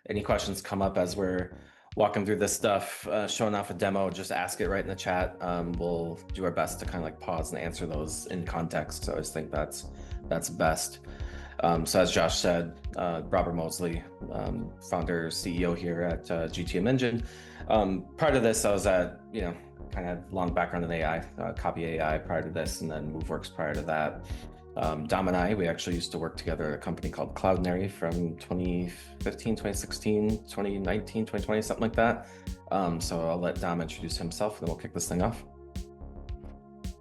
any questions come up as we're walking through this stuff, showing off a demo, just ask it right in the chat. We'll do our best to kind of like pause and answer those in context. So I just think that's best. So as Josh said, Robert Mosley, founder, CEO here at GTM Engine. Prior to this, I was at, kind of long background in AI, copy AI prior to this, and then MoveWorks prior to that. Dom and I, we actually used to work together at a company called Cloudinary from 2015, 2016, 2019, 2020, something like that. So I'll let Dom introduce himself, and then we'll kick this thing off.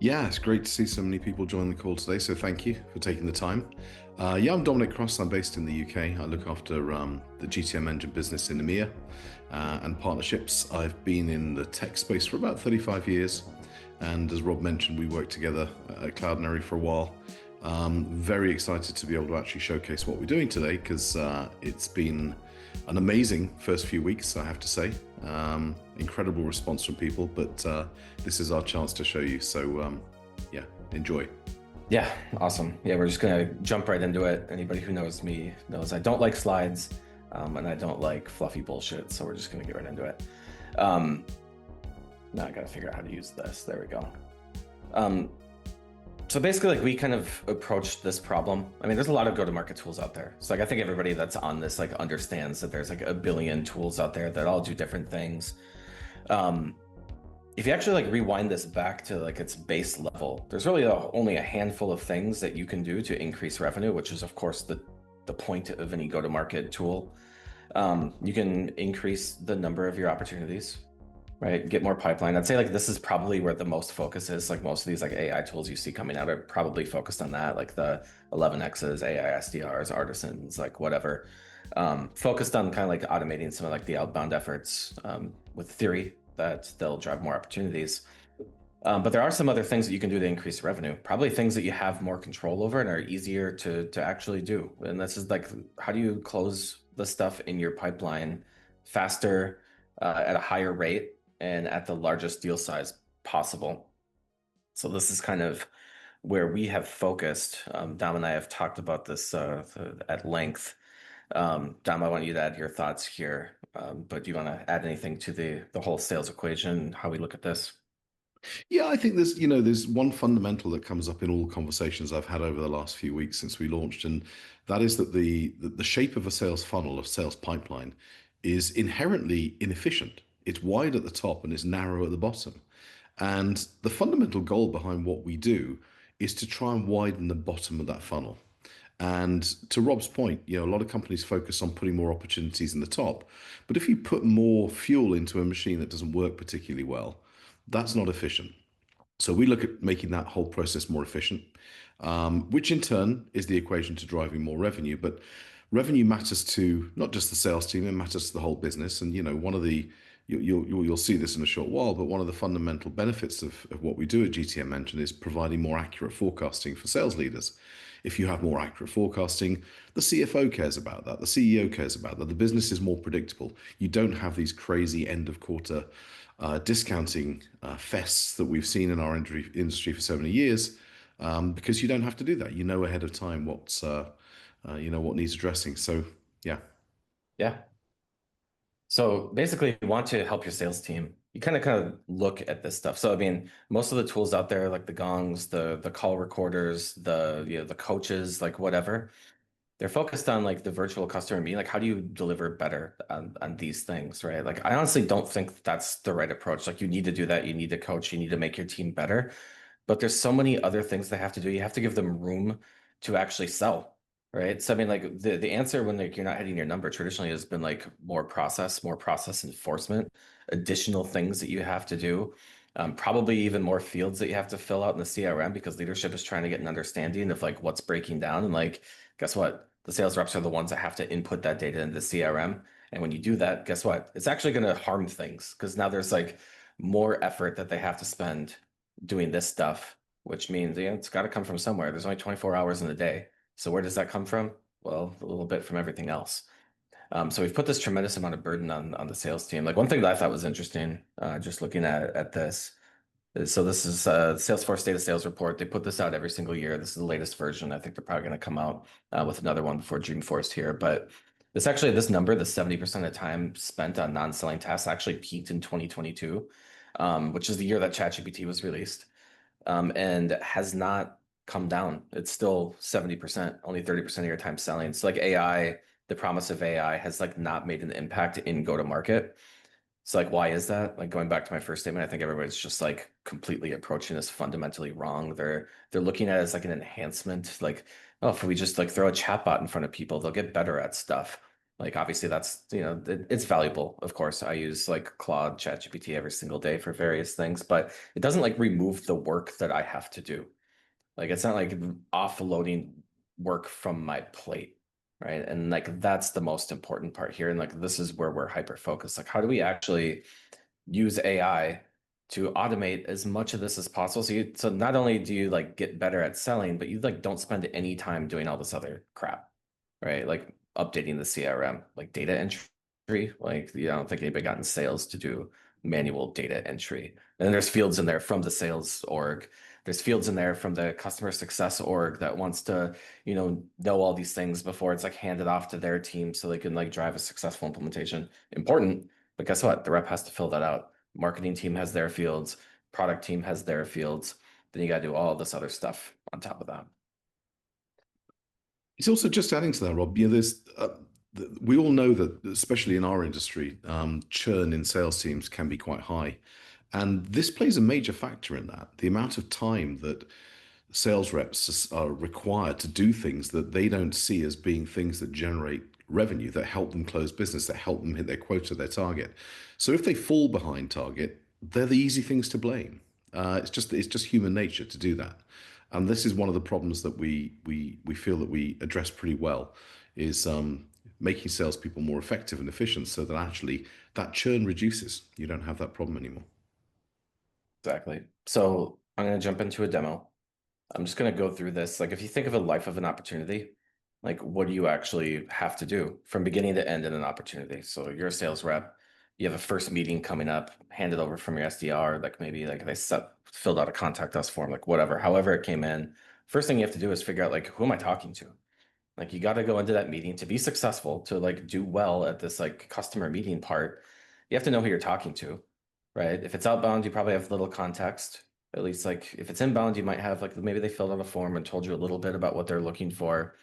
Yeah, it's great to see so many people join the call today, so thank you for taking the time. I'm Dominic Cross, I'm based in the UK. I look after the GTM Engine business in EMEA and partnerships. I've been in the tech space for about 35 years, and as Rob mentioned, we worked together at Cloudinary for a while. Very excited to be able to actually showcase what we're doing today, because it's been an amazing first few weeks, I have to say. Incredible response from people, but this is our chance to show you. So yeah, enjoy. Yeah, awesome. Yeah, we're just gonna jump right into it. Anybody who knows me knows I don't like slides, and I don't like fluffy bullshit. So we're just gonna get right into it. Now I gotta figure out how to use this. There we go. So basically, like, we kind of approached this problem. I mean, there's a lot of go-to-market tools out there. So like, I think everybody that's on this like understands that there's like a billion tools out there that all do different things. If you actually like rewind this back to like its base level, there's really only a handful of things that you can do to increase revenue, which is of course the point of any go-to-market tool. You can increase the number of your opportunities, right? Get more pipeline. I'd say like this is probably where the most focus is. Like most of these like AI tools you see coming out are probably focused on that, like the 11x's, AI SDRs, artisans, like whatever. Focused on kind of like automating some of like the outbound efforts with theory that they'll drive more opportunities. But there are some other things that you can do to increase revenue, probably things that you have more control over and are easier to actually do. And this is like, how do you close the stuff in your pipeline faster, at a higher rate, and at the largest deal size possible? So this is kind of where we have focused. Dom and I have talked about this at length. Dom, I want you to add your thoughts here, but do you want to add anything to the whole sales equation, how we look at this? Yeah, I think there's one fundamental that comes up in all conversations I've had over the last few weeks since we launched, and that is that the shape of a sales funnel, a sales pipeline, is inherently inefficient. It's wide at the top and it's narrow at the bottom. And the fundamental goal behind what we do is to try and widen the bottom of that funnel. And to Rob's point, a lot of companies focus on putting more opportunities in the top. But if you put more fuel into a machine that doesn't work particularly well, that's not efficient. So we look at making that whole process more efficient, which in turn is the equation to driving more revenue. But revenue matters to not just the sales team, it matters to the whole business. And one of the you'll see this in a short while, but one of the fundamental benefits of what we do at GTM Engine is providing more accurate forecasting for sales leaders. If you have more accurate forecasting, the CFO cares about that, the CEO cares about that, the business is more predictable. You don't have these crazy end of quarter discounting fests that we've seen in our industry for so many years, because you don't have to do that. You know ahead of time what needs addressing. So yeah. Yeah. So basically, you want to help your sales team. You kind of look at this stuff. So I mean, most of the tools out there, like the gongs, the call recorders, the coaches, like whatever, they're focused on like the virtual customer meeting. Like, how do you deliver better on these things, right? Like, I honestly don't think that's the right approach. Like, you need to do that. You need to coach. You need to make your team better. But there's so many other things they have to do. You have to give them room to actually sell, right? So I mean, like the answer when like you're not hitting your number traditionally has been like more process enforcement, additional things that you have to do, probably even more fields that you have to fill out in the CRM, because leadership is trying to get an understanding of like what's breaking down. And like, guess what? The sales reps are the ones that have to input that data into the CRM. And when you do that, guess what? It's actually going to harm things, because now there's like more effort that they have to spend doing this stuff, which means it's got to come from somewhere. There's only 24 hours in the day. So where does that come from? Well, a little bit from everything else. So we've put this tremendous amount of burden on the sales team. Like one thing that I thought was interesting, just looking at this, so this is Salesforce Data Sales Report. They put this out every single year. This is the latest version. I think they're probably going to come out with another one before June 1st here. But This number, the 70% of time spent on non-selling tasks actually peaked in 2022, which is the year that ChatGPT was released, and has not come down. It's still 70%, only 30% of your time selling. So like AI, the promise of AI has like not made an impact in go-to-market. So like, why is that? Like going back to my first statement, I think everybody's just like completely approaching this fundamentally wrong. They're looking at it as like an enhancement. Like, oh, if we just like throw a chatbot in front of people, they'll get better at stuff. Like obviously that's, it's valuable. Of course, I use like Claude, ChatGPT every single day for various things, but it doesn't like remove the work that I have to do. Like it's not like offloading work from my plate, right? And like that's the most important part here. And like this is where we're hyper focused. Like how do we actually use AI to automate as much of this as possible? So not only do you like get better at selling, but you like don't spend any time doing all this other crap, right? Like updating the CRM, like data entry. Like I don't think anybody got in sales to do manual data entry. And there's fields in there from the sales org. There's fields in there from the customer success org that wants to, know all these things before it's like handed off to their team so they can like drive a successful implementation. Important, but guess what? The rep has to fill that out. Marketing team has their fields, product team has their fields. Then you got to do all this other stuff on top of that. It's also just adding to that, Rob. There's we all know that, especially in our industry, churn in sales teams can be quite high, and this plays a major factor in that. The amount of time that sales reps are required to do things that they don't see as being things that generate revenue, that help them close business, that help them hit their quota, their target. So if they fall behind target, they're the easy things to blame. It's just human nature to do that, and this is one of the problems that we feel that we address pretty well, is making salespeople more effective and efficient, so that actually that churn reduces. You don't have that problem anymore. Exactly. So I'm going to jump into a demo. I'm just going to go through this. Like, if you think of a life of an opportunity, like, what do you actually have to do from beginning to end in an opportunity? So you're a sales rep, you have a first meeting coming up, hand it over from your SDR, like maybe like filled out a contact us form, like whatever, however it came in. First thing you have to do is figure out like, who am I talking to? Like you got to go into that meeting to be successful, to like do well at this like customer meeting part. You have to know who you're talking to, right? If it's outbound, you probably have little context. At least like if it's inbound, you might have like maybe they filled out a form and told you a little bit about what they're looking for.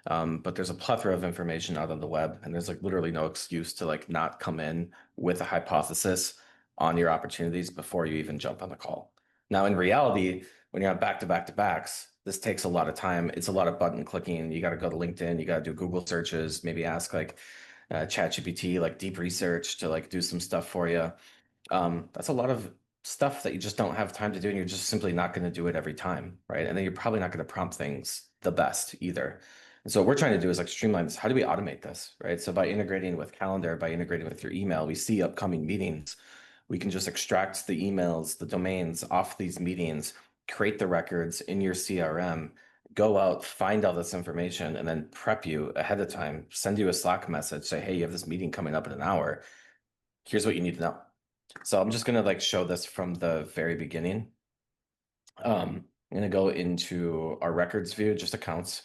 But there's a plethora of information out on the web, and there's like literally no excuse to like not come in with a hypothesis on your opportunities before you even jump on the call. Now, in reality, when you're on back to back to backs, this takes a lot of time. It's a lot of button clicking. You got to go to LinkedIn, you got to do Google searches, maybe ask like ChatGPT, like deep research to like do some stuff for you. That's a lot of stuff that you just don't have time to do, and you're just simply not going to do it every time, right? And then you're probably not going to prompt things the best either. And so what we're trying to do is like streamline this. How do we automate this, right? So by integrating with calendar, by integrating with your email, we see upcoming meetings. We can just extract the emails, the domains off these meetings, create the records in your CRM, go out, find all this information, and then prep you ahead of time, send you a Slack message, say, hey, you have this meeting coming up in an hour. Here's what you need to know. So I'm just gonna like show this from the very beginning. I'm gonna go into our records view, just accounts.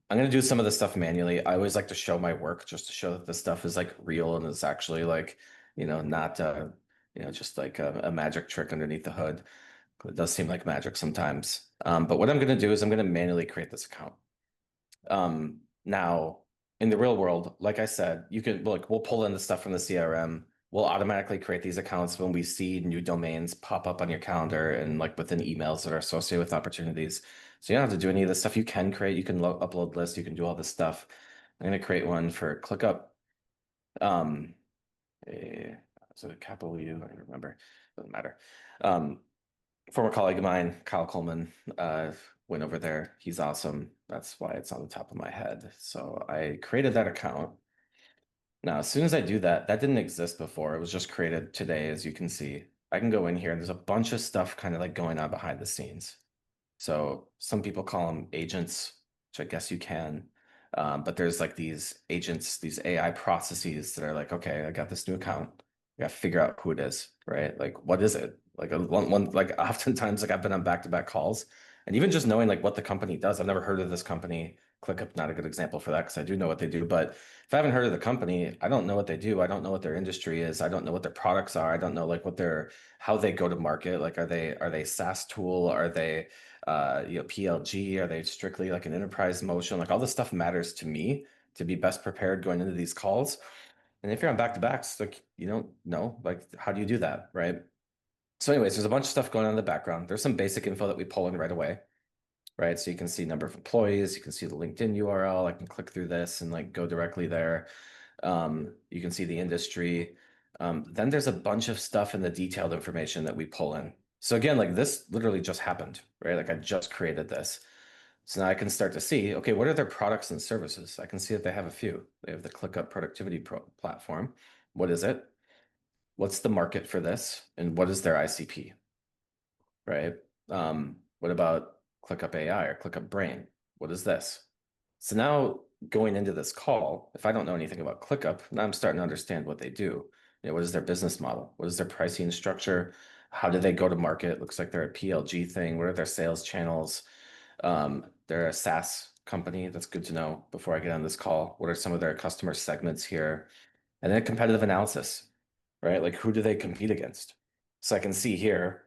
I'm gonna do some of this stuff manually. I always like to show my work just to show that this stuff is like real and is actually like, not just like a magic trick underneath the hood. It does seem like magic sometimes. But what I'm gonna do is I'm gonna manually create this account. Now, in the real world, like I said, you can look, we'll pull in the stuff from the CRM. We'll automatically create these accounts when we see new domains pop up on your calendar and like within emails that are associated with opportunities. So you don't have to do any of this stuff. You can create, you can upload lists, you can do all this stuff. I'm going to create one for ClickUp. Um, so capital U, I don't remember, doesn't matter. Former colleague of mine, Kyle Coleman, went over there. He's awesome. That's why it's on the top of my head. So I created that account. Now, as soon as I do that, that didn't exist before. It was just created today, as you can see. I can go in here and there's a bunch of stuff kind of like going on behind the scenes. So some people call them agents, which I guess you can. But there's like these agents, these AI processes that are like, okay, I got this new account. I got to figure out who it is, right? Like, what is it? Like like oftentimes, like I've been on back-to-back calls, and even just knowing like what the company does, I've never heard of this company. ClickUp, not a good example for that because I do know what they do. But if I haven't heard of the company, I don't know what they do. I don't know what their industry is. I don't know what their products are. I don't know like what their how they go to market. Like are they SaaS tool? Are they PLG? Are they strictly like an enterprise motion? Like all this stuff matters to me to be best prepared going into these calls. And if you're on back-to-backs, like you don't know, like how do you do that, right? So anyways, there's a bunch of stuff going on in the background. There's some basic info that we pull in right away, right? So you can see number of employees, you can see the LinkedIn URL. I can click through this and like go directly there. You can see the industry. Then there's a bunch of stuff in the detailed information that we pull in. So again, like this literally just happened, right? Like I just created this. So now I can start to see, okay, what are their products and services? I can see that they have a few. They have the ClickUp productivity platform. What is it? What's the market for this? And what is their ICP, right? What about ClickUp AI or ClickUp Brain? What is this? So now going into this call, if I don't know anything about ClickUp, now I'm starting to understand what they do. What is their business model? What is their pricing structure? How do they go to market? Looks like they're a PLG thing. What are their sales channels? They're a SaaS company. That's good to know before I get on this call. What are some of their customer segments here? And then competitive analysis, right? Like who do they compete against? So I can see here,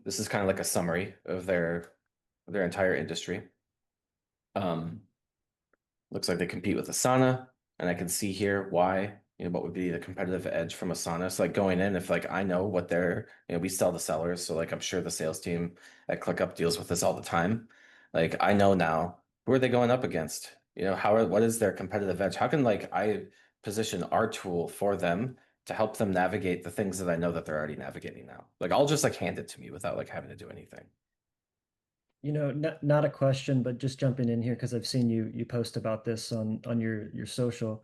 this is kind of like a summary of their entire industry. Looks like they compete with Asana, and I can see here why, what would be the competitive edge from Asana. So like going in, if like I know what they're, we sell to sellers, so like I'm sure the sales team at ClickUp deals with this all the time. Like I know now who are they going up against? What is their competitive edge? How can like I position our tool for them to help them navigate the things that I know that they're already navigating now? Like I'll just like hand it to me without like having to do anything. Not a question, but just jumping in here because I've seen you post about this on your social.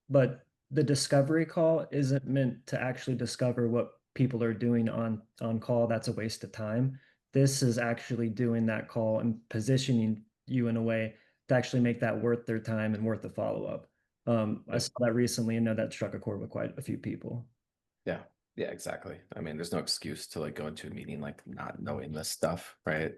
But the discovery call isn't meant to actually discover what people are doing on call. That's a waste of time. This is actually doing that call and positioning you in a way to actually make that worth their time and worth the follow-up. I Yep. saw that recently and know that struck a chord with quite a few people. Yeah. Yeah, exactly. I mean, there's no excuse to like go into a meeting like not knowing this stuff, right?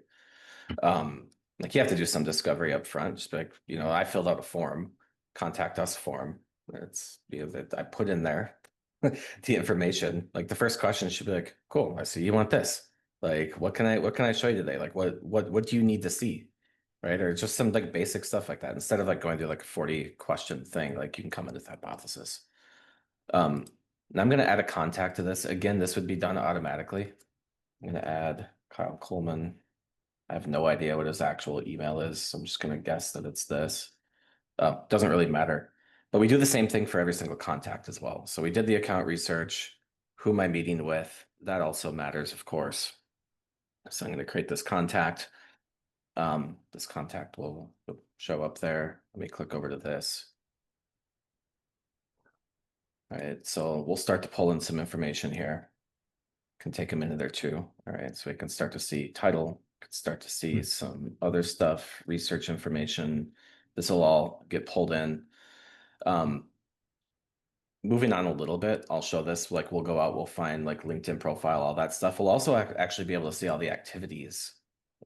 Like you have to do some discovery up front. Just be like, I filled out a form, contact us form. It's that I put in there the information. Like the first question should be like, cool, I see you want this. Like, what can I show you today? Like what do you need to see? Right? Or just some like basic stuff like that. Instead of like going through like a 40 question thing, like you can come in with hypothesis. And I'm gonna add a contact to this. Again, this would be done automatically. I'm gonna add Kyle Coleman. I have no idea what his actual email is. So I'm just going to guess that it's this. Doesn't really matter. But we do the same thing for every single contact as well. So we did the account research. Who am I meeting with? That also matters, of course. So I'm going to create this contact. This contact will show up there. Let me click over to this. All right, so we'll start to pull in some information here. Can take a minute or two. All right, so we can start to see title, can start to see some other stuff, research information. This will all get pulled in. Moving on a little bit, I'll show this, like we'll go out, we'll find like LinkedIn profile, all that stuff. We'll also actually be able to see all the activities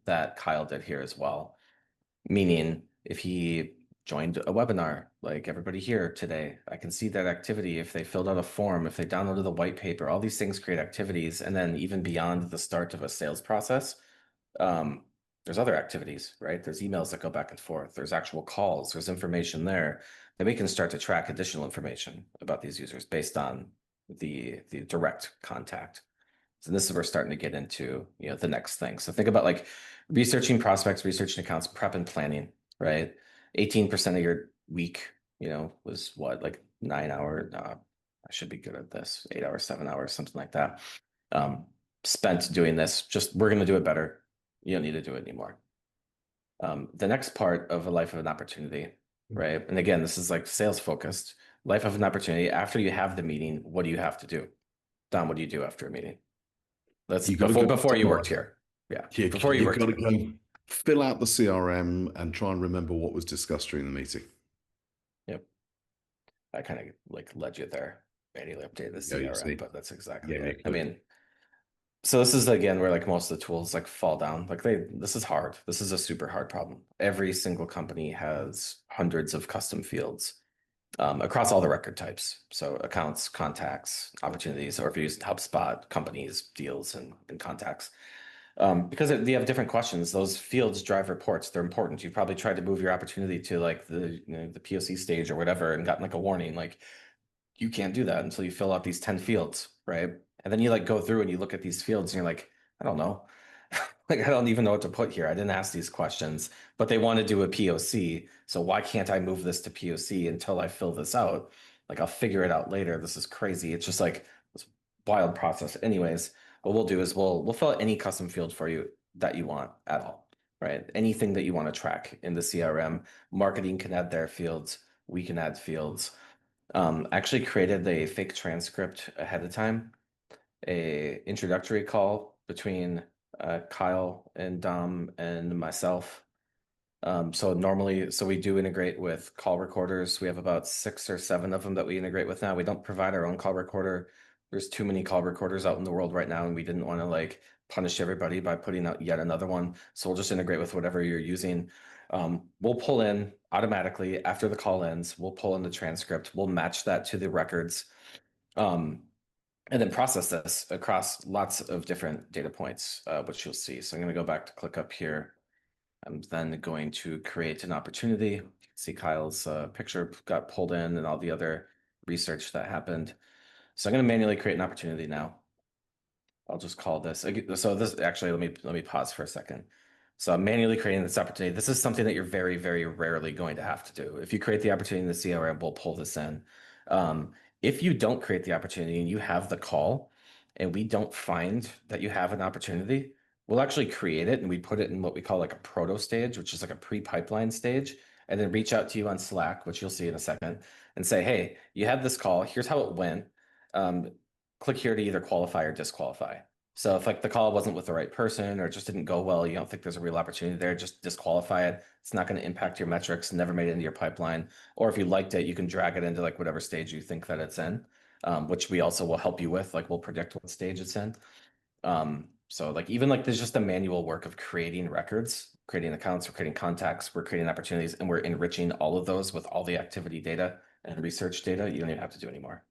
that Kyle did here as well. Meaning if he joined a webinar, like everybody here today, I can see that activity. If they filled out a form, if they downloaded the white paper, all these things create activities. And then even beyond the start of a sales process, there's other activities, right? There's emails that go back and forth. There's actual calls. There's information there that we can start to track additional information about these users based on the direct contact. So this is where we're starting to get into, the next thing. So think about like researching prospects, researching accounts, prep and planning, right? 18% of your week, was what, like 9 hour, I should be good at this, 8 hours, 7 hours, something like that. Spent doing this, just we're going to do it better. You don't need to do it anymore. The next part of a life of an opportunity, right? And again, this is like sales focused. Life of an opportunity. After you have the meeting, what do you have to do? Don, what do you do after a meeting? That's You got to go before you worked summarize. here. Yeah, Yeah, before you you worked got to here. go fill out the CRM and try and remember what was discussed during the meeting. Yep. I kind of like led you there. Manually updated the Yeah, you CRM, see. but that's exactly Yeah, you it. I could. mean, So this is again where like most of the tools like fall down. Like this is hard. This is a super hard problem. Every single company has hundreds of custom fields across all the record types. So accounts, contacts, opportunities, or if you use HubSpot, companies, deals, and contacts. Because they have different questions. Those fields drive reports. They're important. You probably tried to move your opportunity to like the POC stage or whatever and gotten like a warning like you can't do that until you fill out these 10 fields, right? And then you like go through and you look at these fields and you're like, I don't know. Like I don't even know what to put here. I didn't ask these questions, but they want to do a POC. So why can't I move this to POC until I fill this out? Like I'll figure it out later. This is crazy. It's just like this wild process. Anyways, what we'll do is we'll fill out any custom field for you that you want at all, right? Anything that you want to track in the CRM. Marketing can add their fields. We can add fields. Actually created a fake transcript ahead of time, a introductory call between Kyle and Dom and myself. So we do integrate with call recorders. We have about 6 or 7 of them that we integrate with now. We don't provide our own call recorder. There's too many call recorders out in the world right now, and we didn't want to like punish everybody by putting out yet another one. So we'll just integrate with whatever you're using. We'll pull in automatically after the call ends. We'll pull in the transcript. We'll match that to the records. And then process this across lots of different data points, which you'll see. So I'm going to go back to click up here. I'm then going to create an opportunity. You can see Kyle's picture got pulled in and all the other research that happened. So I'm going to manually create an opportunity now. I'll just call this. So this actually, let me pause for a second. So I'm manually creating this opportunity. This is something that you're very, very rarely going to have to do. If you create the opportunity in the CRM, we'll pull this in. If you don't create the opportunity and you have the call and we don't find that you have an opportunity, we'll actually create it and we put it in what we call like a proto stage, which is like a pre-pipeline stage, and then reach out to you on Slack, which you'll see in a second, and say, hey, you had this call. Here's how it went. Click here to either qualify or disqualify. So if like the call wasn't with the right person or it just didn't go well, you don't think there's a real opportunity there, just disqualify it. It's not going to impact your metrics, never made it into your pipeline. Or if you liked it, you can drag it into like whatever stage you think that it's in, which we also will help you with. Like we'll predict what stage it's in. So like even like there's just the manual work of creating records, creating accounts, we're creating contacts, we're creating opportunities, and we're enriching all of those with all the activity data and research data. You don't even have to do anymore.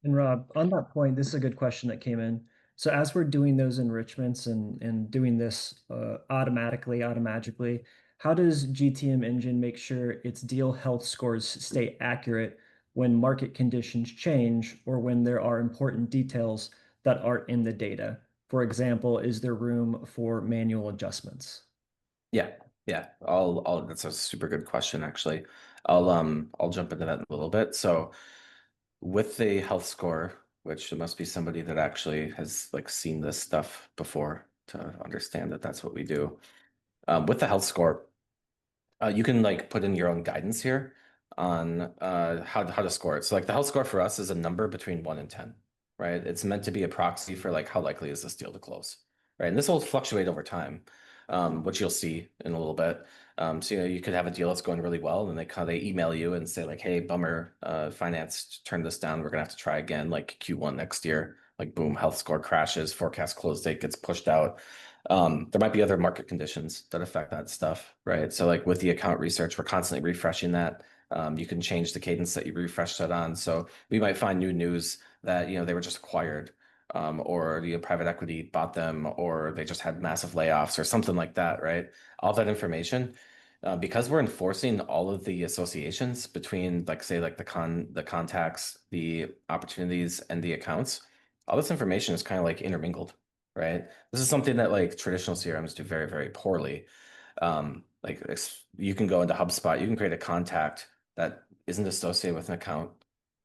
And Rob, on that point, this is a good question that came in. So as we're doing those enrichments and doing this automatically, how does GTM Engine make sure its deal health scores stay accurate when market conditions change or when there are important details that aren't in the data? For example, is there room for manual adjustments? Yeah, yeah. That's a super good question, actually. I'll jump into that in a little bit. So with the health score, which it must be somebody that actually has like seen this stuff before to understand that that's what we do. With the health score, you can like put in your own guidance here on how to score it. So like the health score for us is a number between 1 and 10, right? It's meant to be a proxy for like how likely is this deal to close, right? And this will fluctuate over time, which you'll see in a little bit. So you could have a deal that's going really well, and they email you and say like, "Hey, bummer, finance turned this down. We're gonna have to try again, like Q1 next year." Like boom, health score crashes, forecast close date gets pushed out. There might be other market conditions that affect that stuff, right? So like with the account research, we're constantly refreshing that. You can change the cadence that you refresh that on. So we might find new news that, they were just acquired, or private equity bought them, or they just had massive layoffs or something like that, right? All that information, because we're enforcing all of the associations between like say like the contacts, the opportunities, and the accounts, all this information is kind of like intermingled, right? This is something that like traditional CRMs do very, very poorly. You can go into HubSpot, you can create a contact that isn't associated with an account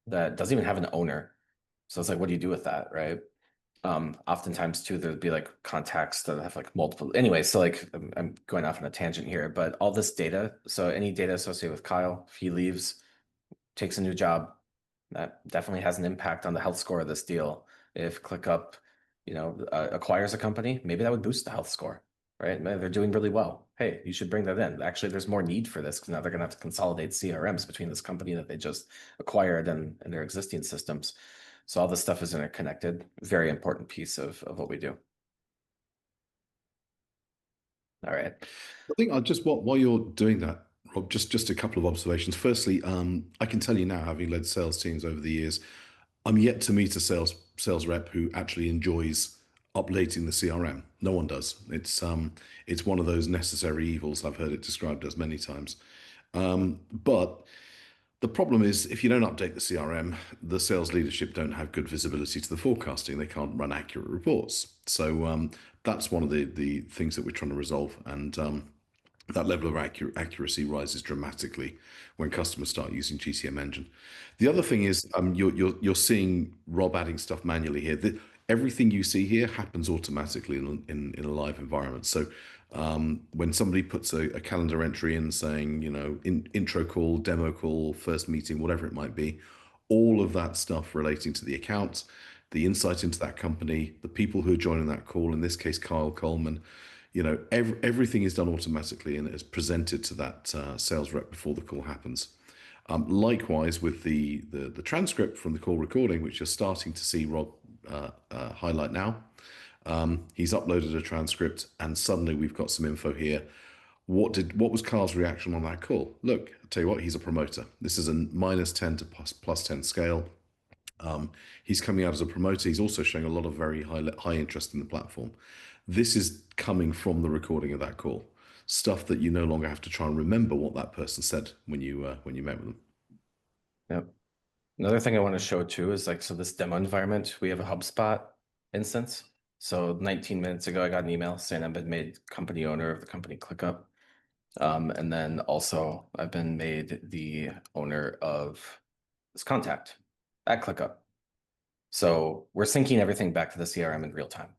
that doesn't even have an owner. So it's like, what do you do with that, right? Oftentimes too, there'd be like contacts that have like multiple. Anyway, so like I'm going off on a tangent here, but all this data, so any data associated with Kyle, if he leaves, takes a new job, that definitely has an impact on the health score of this deal. If ClickUp, acquires a company, maybe that would boost the health score, right? Maybe they're doing really well. Hey, you should bring that in. Actually, there's more need for this because now they're going to have to consolidate CRMs between this company that they just acquired and their existing systems. So all this stuff is interconnected. Very important piece of what we do. All right. I think I just while you're doing that, Rob, just a couple of observations. Firstly, I can tell you now, having led sales teams over the years, I'm yet to meet a sales rep who actually enjoys updating the CRM. No one does. It's one of those necessary evils. I've heard it described as many times. But the problem is, if you don't update the CRM, the sales leadership don't have good visibility to the forecasting. They can't run accurate reports. So that's one of the things that we're trying to resolve. And that level of accuracy rises dramatically when customers start using GTM Engine. The other thing is, you're seeing Rob adding stuff manually here. Everything you see here happens automatically in a live environment. So when somebody puts a calendar entry in saying, intro call, demo call, first meeting, whatever it might be, all of that stuff relating to the account, the insight into that company, the people who are joining that call, in this case, Kyle Coleman, everything is done automatically and is presented to that sales rep before the call happens. Likewise, with the transcript from the call recording, which you're starting to see Rob highlight now, he's uploaded a transcript, and suddenly we've got some info here. What was Carl's reaction on that call? Look, I'll tell you what, he's a promoter. This is a -10 to +10 scale. He's coming out as a promoter. He's also showing a lot of very high interest in the platform. This is coming from the recording of that call. Stuff that you no longer have to try and remember what that person said when you met with them. Yep. Another thing I want to show too is so this demo environment, we have a HubSpot instance. So 19 minutes ago, I got an email saying I've been made company owner of the company ClickUp. And then also I've been made the owner of this contact at ClickUp. So we're syncing everything back to the CRM in real time.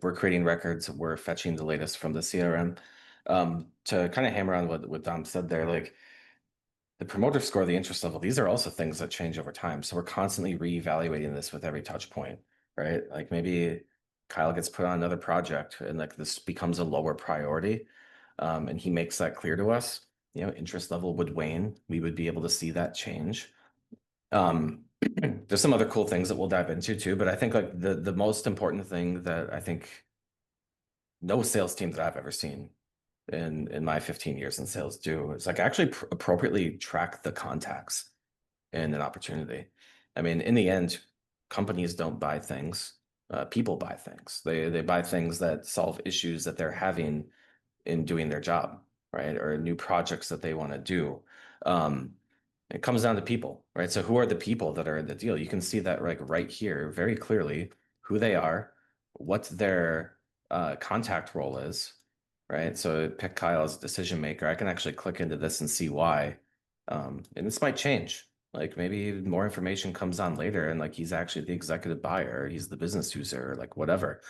We're creating records, we're fetching the latest from the CRM. To kind of hammer on what Dom said there, the promoter score, the interest level, these are also things that change over time. So we're constantly reevaluating this with every touch point, right? Maybe Kyle gets put on another project and this becomes a lower priority. And he makes that clear to us, interest level would wane. We would be able to see that change. There's some other cool things that we'll dive into too, but I think the most important thing that I think no sales team that I've ever seen in my 15 years in sales do is actually appropriately track the contacts in an opportunity. I mean, in the end, companies don't buy things, people buy things. They buy things that solve issues that they're having in doing their job, right? Or new projects that they want to do. It comes down to people, right? So who are the people that are in the deal? You can see that right here very clearly who they are, what their contact role is, right? So pick Kyle as a decision maker. I can actually click into this and see why. And this might change. Maybe more information comes on later and he's actually the executive buyer, he's the business user, whatever.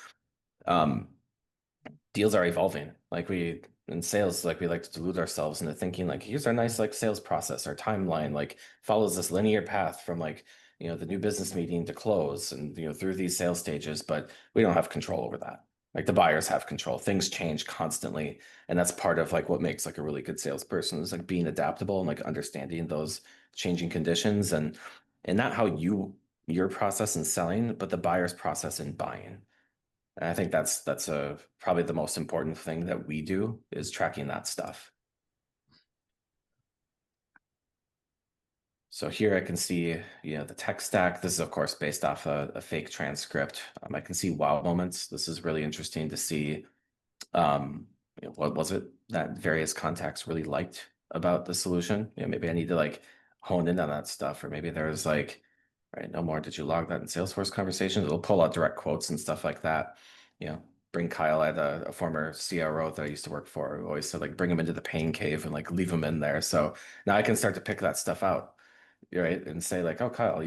Deals are evolving. We in sales, we like to delude ourselves into thinking here's our nice sales process, our timeline follows this linear path from the new business meeting to close and through these sales stages, but we don't have control over that. The buyers have control. Things change constantly, and that's part of what makes a really good salesperson is being adaptable and understanding those changing conditions and not how your process in selling, but the buyer's process in buying. And I think that's probably the most important thing that we do is tracking that stuff. So here I can see, the tech stack. This is of course based off a fake transcript. I can see wow moments. This is really interesting to see. What was it that various contacts really liked about the solution? Maybe I need to hone in on that stuff, or maybe there's right, no more. Did you log that in Salesforce conversations? It'll pull out direct quotes and stuff like that. Bring Kyle. I had a former CRO that I used to work for who always said bring him into the pain cave and leave him in there. So now I can start to pick that stuff out, right? And say oh, Kyle,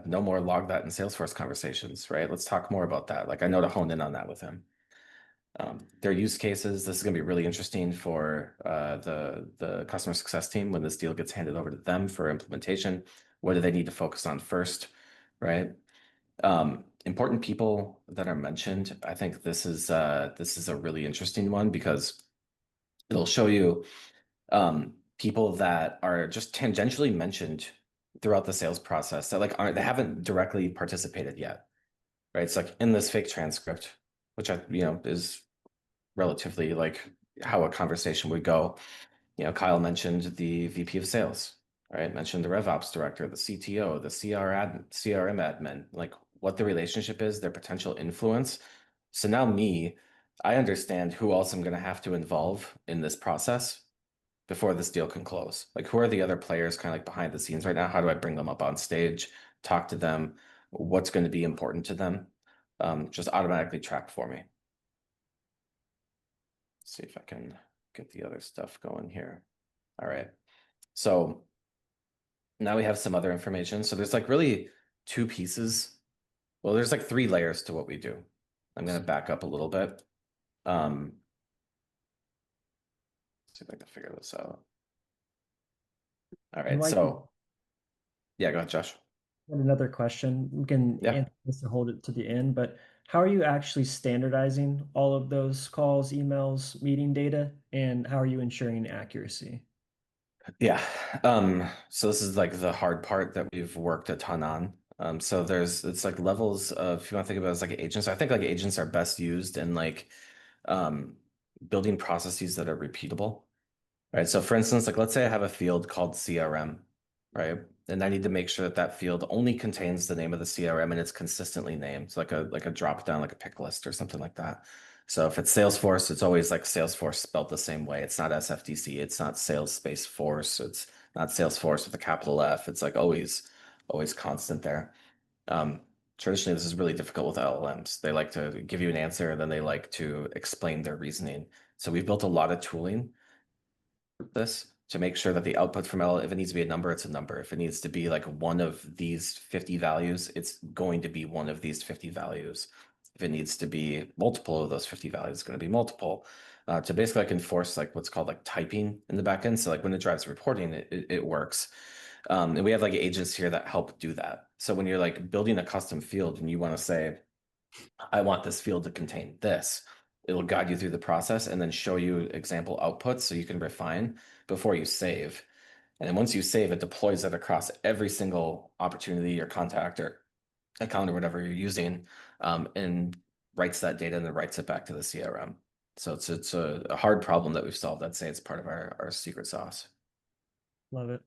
no more log that in Salesforce conversations, right? Let's talk more about that. I know to hone in on that with him. Their use cases, this is going to be really interesting for the customer success team when this deal gets handed over to them for implementation. What do they need to focus on first, right? Important people that are mentioned. I think this is a really interesting one because it'll show you people that are just tangentially mentioned throughout the sales process that they haven't directly participated yet, right? It's in this fake transcript, which is relatively how a conversation would go. Kyle mentioned the VP of sales, right? Mentioned the RevOps director, the CTO, the CRM admin, like what the relationship is, their potential influence. So now I understand who else I'm going to have to involve in this process before this deal can close. Like, who are the other players kind of like behind the scenes right now? How do I bring them up on stage, talk to them? What's going to be important to them? Just automatically track for me. Let's see if I can get the other stuff going here. All right. So now we have some other information. So there's like really two pieces. Well, there's like three layers to what we do. I'm going to back up a little bit. See if I can figure this out. All right. So yeah, go ahead, Josh. Another question. We can answer this and hold it to the end, but how are you actually standardizing all of those calls, emails, meeting data, and how are you ensuring accuracy? Yeah. So this is like the hard part that we've worked a ton on. So it's like levels of, if you want to think about it as like agents, I think like agents are best used in like building processes that are repeatable. Right. So for instance, like let's say I have a field called CRM, right? And I need to make sure that that field only contains the name of the CRM and it's consistently named, so like a drop down, like a pick list or something like that. So if it's Salesforce, it's always like Salesforce spelled the same way. It's not SFDC. It's not Sales Space Force. It's not Salesforce with a capital F. It's like always constant there. Traditionally, this is really difficult with LLMs. They like to give you an answer and then they like to explain their reasoning. So we've built a lot of tooling this to make sure that the output from L, if it needs to be a number, it's a number. If it needs to be like one of these 50 values, it's going to be one of these 50 values. If it needs to be multiple of those 50 values, it's going to be multiple. To basically like enforce like what's called like typing in the backend. So like when it drives reporting, it works. And we have like agents here that help do that. So when you're like building a custom field and you want to say, I want this field to contain this, it'll guide you through the process and then show you example outputs so you can refine before you save. And then once you save, it deploys that across every single opportunity or contact or account or whatever you're using, and writes that data and then writes it back to the CRM. So it's a hard problem that we've solved. I'd say it's part of our secret sauce. Love it.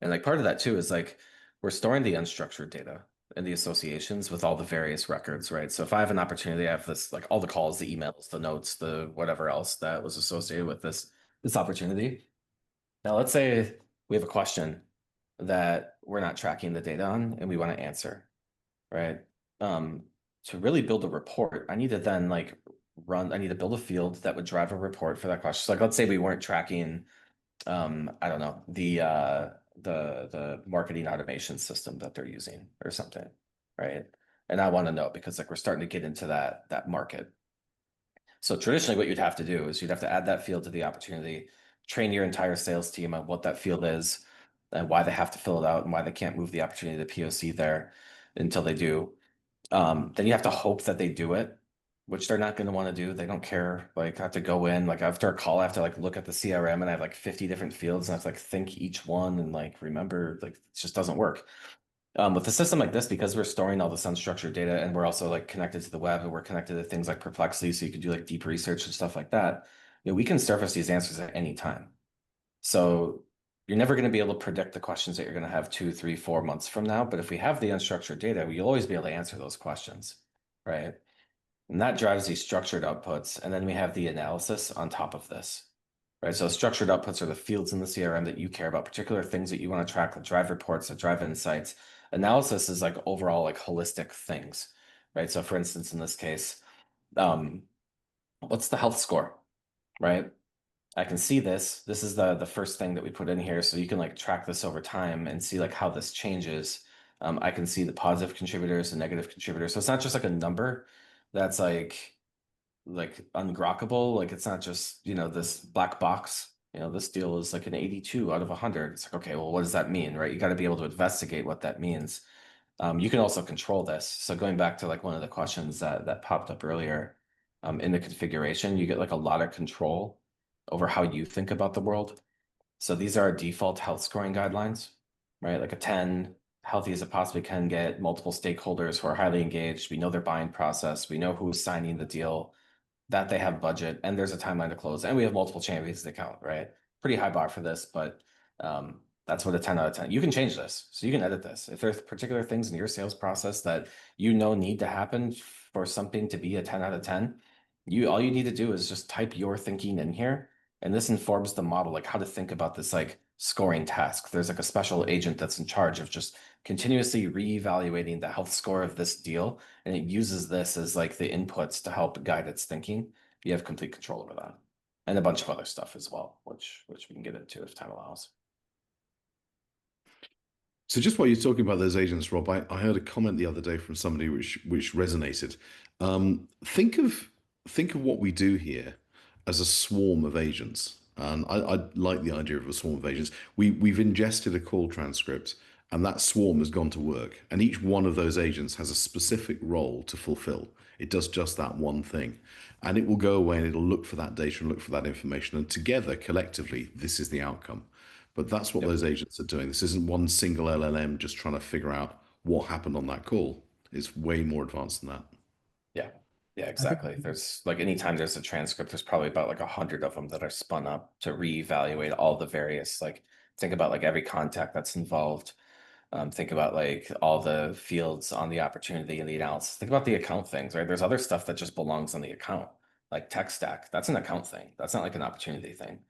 And like part of that too is like we're storing the unstructured data and the associations with all the various records, right? So if I have an opportunity, I have this like all the calls, the emails, the notes, the whatever else that was associated with this opportunity. Now let's say we have a question that we're not tracking the data on and we want to answer, right? To really build a report, I need to then like I need to build a field that would drive a report for that question. So like let's say we weren't tracking I don't know, the marketing automation system that they're using or something, right? And I want to know because like we're starting to get into that market. So traditionally what you'd have to do is you'd have to add that field to the opportunity, train your entire sales team on what that field is and why they have to fill it out and why they can't move the opportunity to POC there until they do. Then you have to hope that they do it, which they're not going to want to do. They don't care. Like, I have to go in, like after a call, I have to like look at the CRM and I have like 50 different fields and I have to like think each one and like remember, like it just doesn't work. With a system like this, because we're storing all this unstructured data and we're also like connected to the web and we're connected to things like Perplexity, so you can do like deep research and stuff like that. We can surface these answers at any time. So you're never going to be able to predict the questions that you're going to have 2, 3, 4 months from now. But if we have the unstructured data, you'll always be able to answer those questions, right? And that drives these structured outputs. And then we have the analysis on top of this, right? So structured outputs are the fields in the CRM that you care about, particular things that you want to track, that drive reports, that drive insights. Analysis is like overall like holistic things, right? So for instance, in this case, what's the health score, right? I can see this. This is the first thing that we put in here. So you can like track this over time and see like how this changes. I can see the positive contributors and negative contributors. So it's not just like a number that's like ungrokkable. Like it's not just, this black box. This deal is like an 82 out of 100. It's like, okay, well, what does that mean, right? You got to be able to investigate what that means. You can also control this. So going back to like one of the questions that popped up earlier, in the configuration, you get like a lot of control over how you think about the world. So these are our default health scoring guidelines, right? Like a 10, healthy as it possibly can get, multiple stakeholders who are highly engaged. We know their buying process. We know who's signing the deal. that they have budget, and there's a timeline to close, and we have multiple champions to count, right? Pretty high bar for this, but that's what a 10 out of 10. You can change this, so you can edit this. If there's particular things in your sales process that you know need to happen for something to be a 10 out of 10, all you need to do is just type your thinking in here, and this informs the model like how to think about this like scoring task. There's like a special agent that's in charge of just continuously reevaluating the health score of this deal, and it uses this as like the inputs to help guide its thinking. You have complete control over that, and a bunch of other stuff as well, which we can get into if time allows. So just while you're talking about those agents, Rob, I heard a comment the other day from somebody which resonated. Think of what we do here as a swarm of agents. And I like the idea of a swarm of agents. We've ingested a call transcript, and that swarm has gone to work. And each one of those agents has a specific role to fulfill. It does just that one thing. And it will go away and it'll look for that data and look for that information. And together, collectively, this is the outcome. But that's what Yep. those agents are doing. This isn't one single LLM just trying to figure out what happened on that call. It's way more advanced than that. Yeah. Yeah, I think exactly. There's like anytime there's a transcript, there's probably about like 100 of them that are spun up to reevaluate all the various, like, think about like every contact that's involved. Think about like all the fields on the opportunity and the analysis. Think about the account things, right? There's other stuff that just belongs on the account, like tech stack. That's an account thing. That's not like an opportunity thing,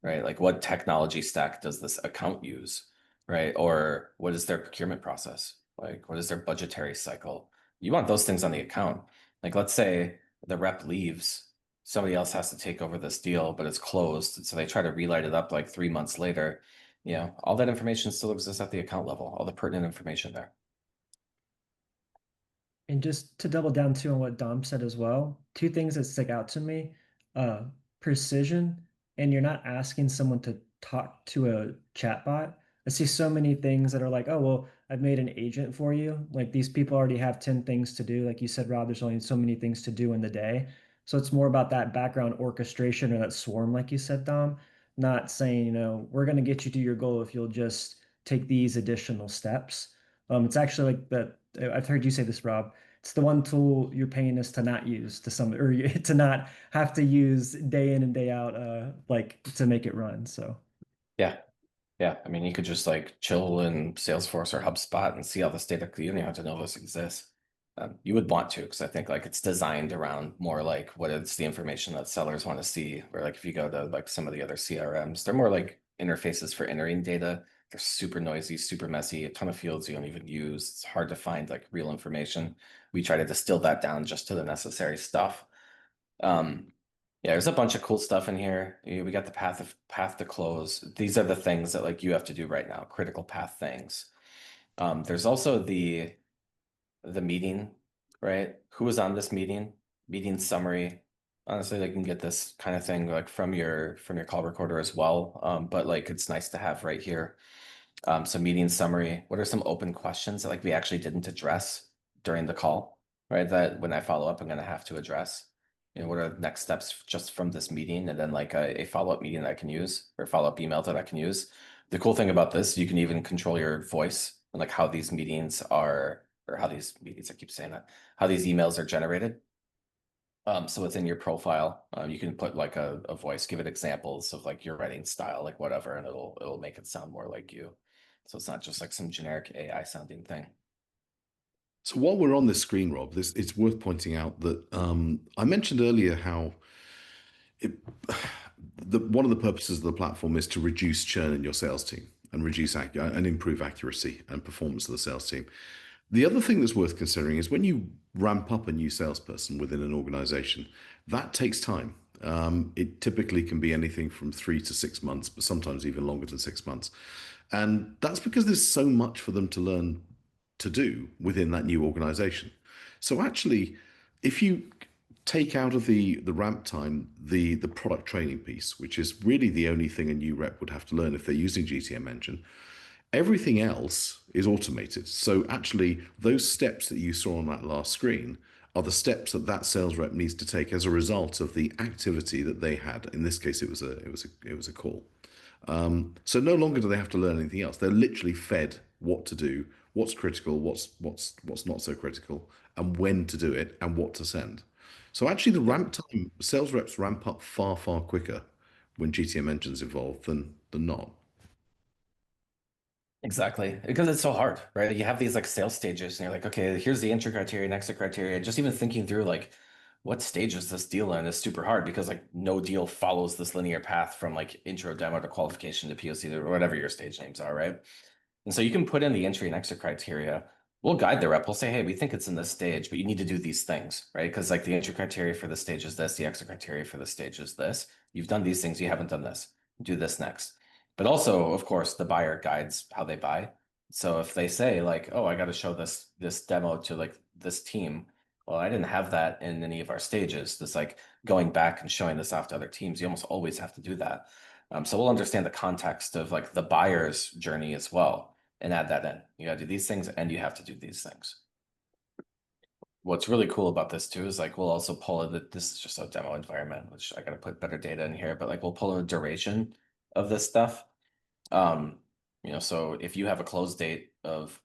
right? Like what technology stack does this account use, right? Or what is their procurement process? Like what is their budgetary cycle? You want those things on the account. Like let's say the rep leaves, somebody else has to take over this deal, but it's closed. So they try to relight it up like 3 months later. All that information still exists at the account level, all the pertinent information there. And just to double down too on what Dom said as well, two things that stick out to me, uh, precision, and you're not asking someone to talk to a chatbot. I see so many things that are like, oh, well, I've made an agent for you. Like these people already have 10 things to do. Like you said, Rob, there's only so many things to do in the day. So it's more about that background orchestration or that swarm, like you said, Dom, not saying, we're going to get you to your goal if you'll just take these additional steps. It's actually like that. I've heard you say this, Rob. It's the one tool you're paying us to not use to some or to not have to use day in and day out, like to make it run. So Yeah. Yeah. I mean, you could just like chill in Salesforce or HubSpot and see all this data. You don't even have to know this exists. You would want to, because I think like it's designed around more like what is the information that sellers want to see. Or like if you go to like some of the other CRMs, they're more like interfaces for entering data. They're super noisy, super messy, a ton of fields you don't even use. It's hard to find like real information. We try to distill that down just to the necessary stuff. Yeah, there's a bunch of cool stuff in here. We got the path to close. These are the things that like you have to do right now, critical path things. There's also the meeting, right? Who was on this meeting summary. Honestly, they can get this kind of thing like from your call recorder as well. But like it's nice to have right here. So meeting summary. What are some open questions that like we actually didn't address during the call, right? That when I follow up, I'm going to have to address. What are the next steps just from this meeting, and then like a follow-up meeting that I can use or follow-up email that I can use. The cool thing about this, you can even control your voice and like how these meetings are, or how these meetings, I keep saying that, how these emails are generated. So within your profile, you can put like a voice, give it examples of like your writing style, like whatever, and it'll make it sound more like you. So it's not just like some generic AI sounding thing. So while we're on this screen, Rob, it's worth pointing out that I mentioned earlier how it, one of the purposes of the platform is to reduce churn in your sales team and and improve accuracy and performance of the sales team. The other thing that's worth considering is when you ramp up a new salesperson within an organization, that takes time. It typically can be anything from 3 to 6 months, but sometimes even longer than 6 months. And that's because there's so much for them to learn to do within that new organization. So actually, if you take out of the ramp time the product training piece, which is really the only thing a new rep would have to learn if they're using GTM Engine, everything else is automated. So actually, those steps that you saw on that last screen are the steps that that sales rep needs to take as a result of the activity that they had. In this case, it was a call. So no longer do they have to learn anything else. They're literally fed what to do, what's critical, what's not so critical, and when to do it, and what to send. So actually, the ramp time, sales reps ramp up far, far quicker when GTM Engine's involved than not. Exactly. Because it's so hard, right? You have these like sales stages and you're like, okay, here's the entry criteria and exit criteria. Just even thinking through like what stage is this deal in is super hard because like no deal follows this linear path from like intro demo to qualification to POC or whatever your stage names are, right? And so you can put in the entry and exit criteria. We'll guide the rep. We'll say, hey, we think it's in this stage, but you need to do these things, right? Because like the entry criteria for the stage is this, the exit criteria for the stage is this. You've done these things, you haven't done this. Do this next. But also, of course, the buyer guides how they buy. So if they say like, oh, I got to show this demo to like this team, well, I didn't have that in any of our stages. This like going back and showing this off to other teams, you almost always have to do that. So we'll understand the context of like the buyer's journey as well and add that in. You got to do these things and you have to do these things. What's really cool about this too is like we'll also pull in this is just a demo environment, which I got to put better data in here, but like we'll pull in the duration of this stuff. Um, so if you have a close date of,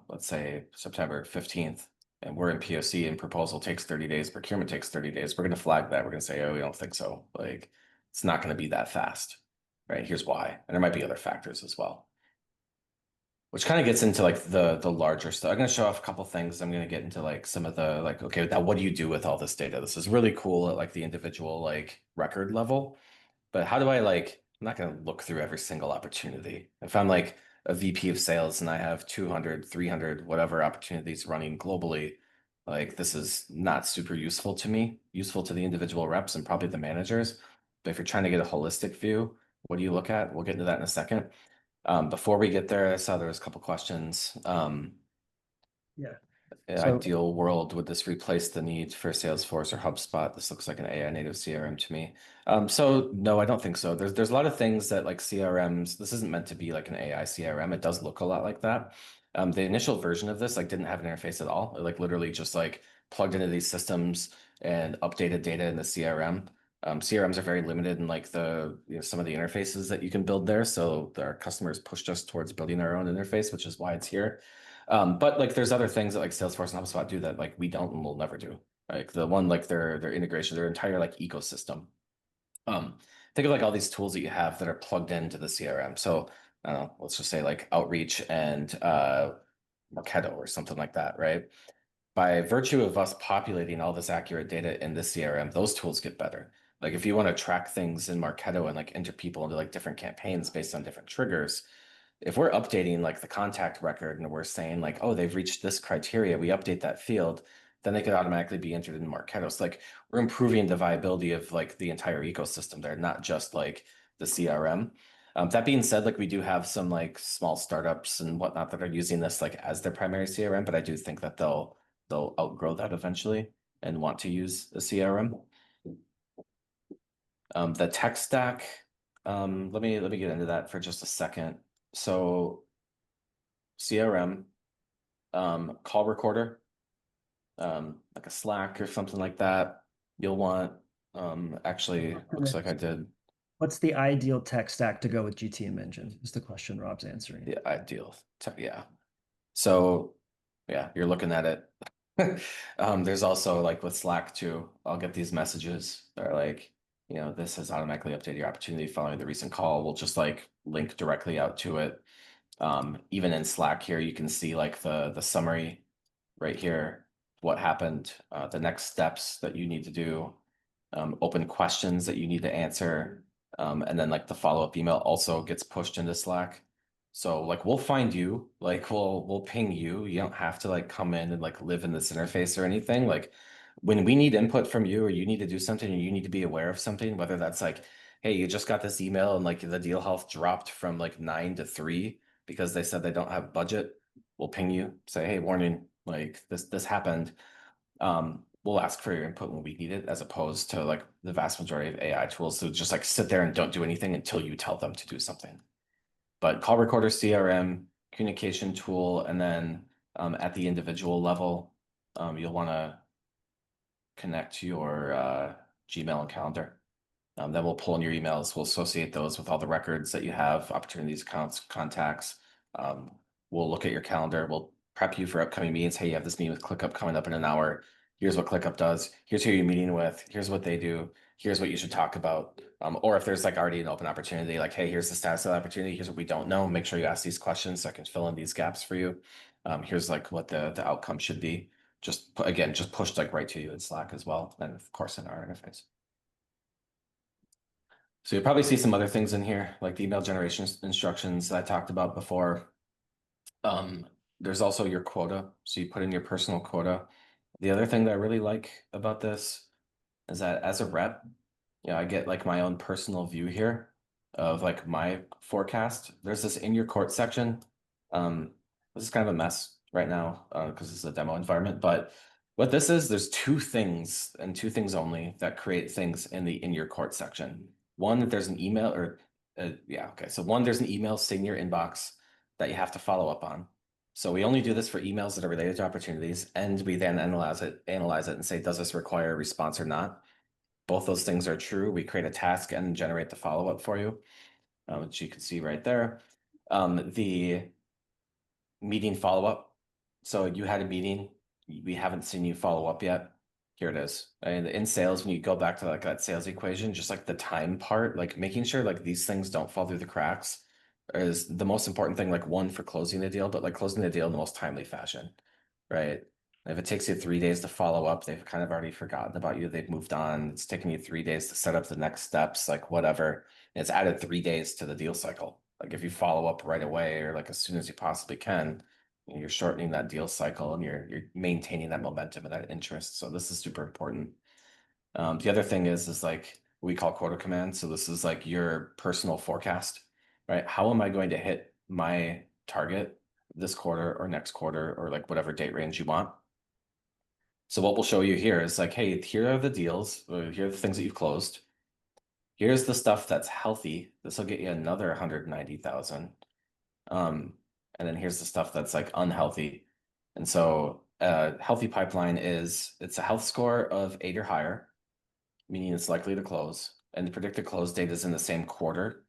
let's say September 15th, and we're in POC and proposal takes 30 days, procurement takes 30 days, we're going to flag that. We're going to say, oh, we don't think so. Like it's not going to be that fast, right? Here's why. And there might be other factors as well. Which kind of gets into like the larger stuff. I'm going to show off a couple things. I'm going to get into like some of the like, okay, now what do you do with all this data? This is really cool at like the individual like record level. But how do I like, I'm not going to look through every single opportunity. If I'm like a VP of sales and I have 200, 300, whatever opportunities running globally, like this is not super useful to me, useful to the individual reps and probably the managers. But if you're trying to get a holistic view, what do you look at? We'll get into that in a second. Before we get there, I saw there was a couple questions. Yeah. So Ideal world, would this replace the need for Salesforce or HubSpot? This looks like an AI native CRM to me. So no, I don't think so. There's a lot of things that like CRMs, this isn't meant to be like an AI CRM. It does look a lot like that. The initial version of this like didn't have an interface at all. It like literally just like plugged into these systems and updated data in the CRM. CRMs are very limited in like some of the interfaces that you can build there. So our customers pushed us towards building our own interface, which is why it's here. But like there's other things that like Salesforce and HubSpot do that like we don't and will never do. Like the one like their integration, their entire like ecosystem. Think of like all these tools that you have that are plugged into the CRM. So I don't know, let's just say like Outreach and Marketo or something like that, right? By virtue of us populating all this accurate data in the CRM, those tools get better. Like if you want to track things in Marketo and like enter people into like different campaigns based on different triggers, if we're updating like the contact record and we're saying like, oh, they've reached this criteria, we update that field, then they could automatically be entered in Marketo. So like we're improving the viability of like the entire ecosystem there, not just like the CRM. That being said, like we do have some like small startups and whatnot that are using this like as their primary CRM, but I do think that they'll outgrow that eventually and want to use a CRM. The tech stack, let me get into that for just a second. So CRM, call recorder, like a Slack or something like that. You'll want, actually, looks like I did what's the ideal tech stack to go with GTM Engine is the question Rob's answering. the ideal tech, yeah. So yeah, you're looking at it. There's also like with Slack too, I'll get these messages that are like, this has automatically updated your opportunity following the recent call. We'll just like link directly out to it. Even in Slack here, you can see like the summary right here, what happened, the next steps that you need to do, open questions that you need to answer, and then like the follow-up email also gets pushed into Slack. So like we'll find you, like we'll ping you. You don't have to like come in and like live in this interface or anything. Like when we need input from you or you need to do something and you need to be aware of something, whether that's like, hey, you just got this email and like the deal health dropped from like 9 to 3 because they said they don't have budget, we'll ping you, say, hey, warning, like this happened. We'll ask for your input when we need it, as opposed to like the vast majority of AI tools who just like sit there and don't do anything until you tell them to do something. But call recorder, CRM, communication tool, and then at the individual level, you'll want to connect your Gmail and calendar. Then we'll pull in your emails. We'll associate those with all the records that you have, opportunities, accounts, contacts. We'll look at your calendar. We'll prep you for upcoming meetings. Hey, you have this meeting with ClickUp coming up in an hour. here's what ClickUp does, here's who you're meeting with, here's what they do, here's what you should talk about. Or if there's like already an open opportunity, like, hey, here's the status of the opportunity, here's what we don't know. Make sure you ask these questions so I can fill in these gaps for you. Here's like what the outcome should be. Just again, just pushed like right to you in Slack as well, and of course in our interface. So you'll probably see some other things in here, like the email generation instructions that I talked about before. There's also your quota. So you put in your personal quota. The other thing that I really like about this is that as a rep, I get like my own personal view here of like my forecast. There's this in your court section. This is kind of a mess right now because this is a demo environment, but what this is, there's two things and two things only that create things in the in your court section. One, that there's an email or okay. So one, there's an email sitting in your inbox that you have to follow up on. So we only do this for emails that are related to opportunities, and we then analyze it and say, does this require a response or not? Both those things are true. We create a task and generate the follow-up for you, which you can see right there. The meeting follow-up. So you had a meeting, we haven't seen you follow up yet. Here it is. And in sales, when you go back to like that sales equation, just like the time part, like making sure like these things don't fall through the cracks is the most important thing, like one for closing the deal, but like closing the deal in the most timely fashion, right? If it takes you 3 days to follow up, they've kind of already forgotten about you. They've moved on. It's taking you 3 days to set up the next steps, like whatever. And it's added 3 days to the deal cycle. Like if you follow up right away or like as soon as you possibly can, you're shortening that deal cycle and you're maintaining that momentum and that interest. So this is super important. The other thing is like we call quota command. So this is like your personal forecast, right? How am I going to hit my target this quarter or next quarter or like whatever date range you want? So what we'll show you here is like, hey, here are the deals, or here are the things that you've closed. Here's the stuff that's healthy. This will get you another 190,000. And then here's the stuff that's like unhealthy. And so healthy pipeline it's a health score of 8 or higher, meaning it's likely to close. And the predicted close date is in the same quarter.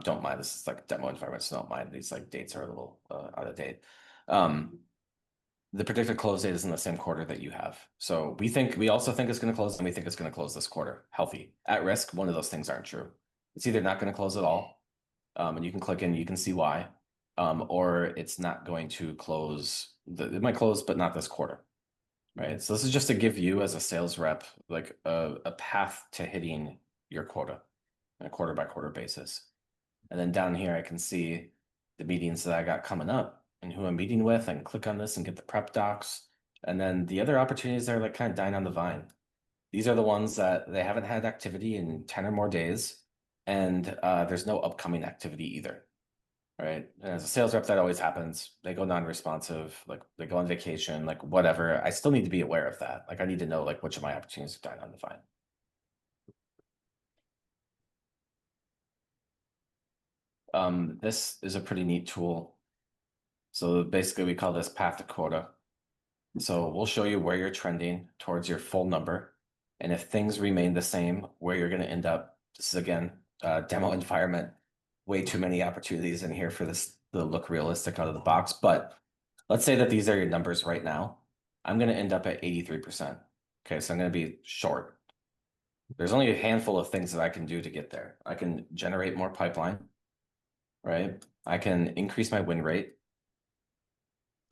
Don't mind, this is like a demo environment, so don't mind. These like dates are a little out of date. The predicted close date is in the same quarter that you have. So we also think it's going to close, and we think it's going to close this quarter healthy. At risk, one of those things aren't true. It's either not going to close at all, and you can click in, you can see why, or it's not going to close. It might close, but not this quarter, right? So this is just to give you as a sales rep like a path to hitting your quota on a quarter by quarter basis. And then down here, I can see the meetings that I got coming up and who I'm meeting with. I can click on this and get the prep docs. And then the other opportunities are like kind of dying on the vine. These are the ones that they haven't had activity in 10 or more days. And there's no upcoming activity either, right? And as a sales rep, that always happens. They go non-responsive, like they go on vacation, like whatever. I still need to be aware of that. Like I need to know like which of my opportunities are dying on the vine. This is a pretty neat tool. So basically we call this path to quota. So we'll show you where you're trending towards your full number. And if things remain the same, where you're going to end up. This is again, demo environment, way too many opportunities in here for this to look realistic out of the box. But let's say that these are your numbers right now. I'm going to end up at 83%. Okay, so I'm going to be short. There's only a handful of things that I can do to get there. I can generate more pipeline, right? I can increase my win rate.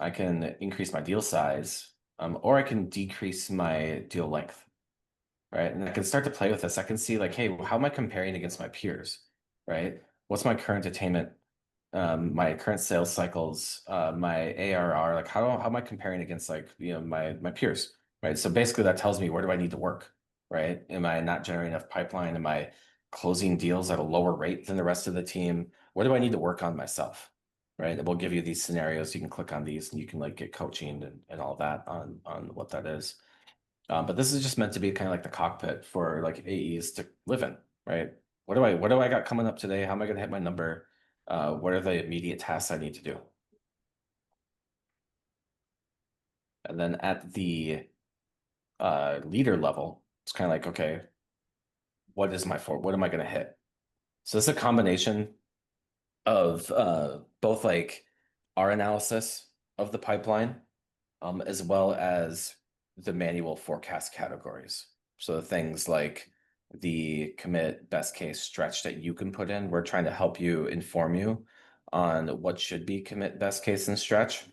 I can increase my deal size, or I can decrease my deal length, right? And I can start to play with this. I can see like, hey, how am I comparing against my peers, right? What's my current attainment, my current sales cycles, my ARR, like how am I comparing against like, my peers, right? So basically that tells me where do I need to work, right? Am I not generating enough pipeline? Am I closing deals at a lower rate than the rest of the team? What do I need to work on myself? Right. And we'll give you these scenarios. You can click on these and you can like get coaching and all that on what that is. But this is just meant to be kind of like the cockpit for like AEs to live in, right? What do I got coming up today? How am I going to hit my number? What are the immediate tasks I need to do? And then at the leader level, it's kind of like, okay, what am I going to hit? So it's a combination of both like our analysis of the pipeline, as well as the manual forecast categories. So the things like the commit, best case, stretch that you can put in, we're trying to help you, inform you on what should be commit, best case, and stretch.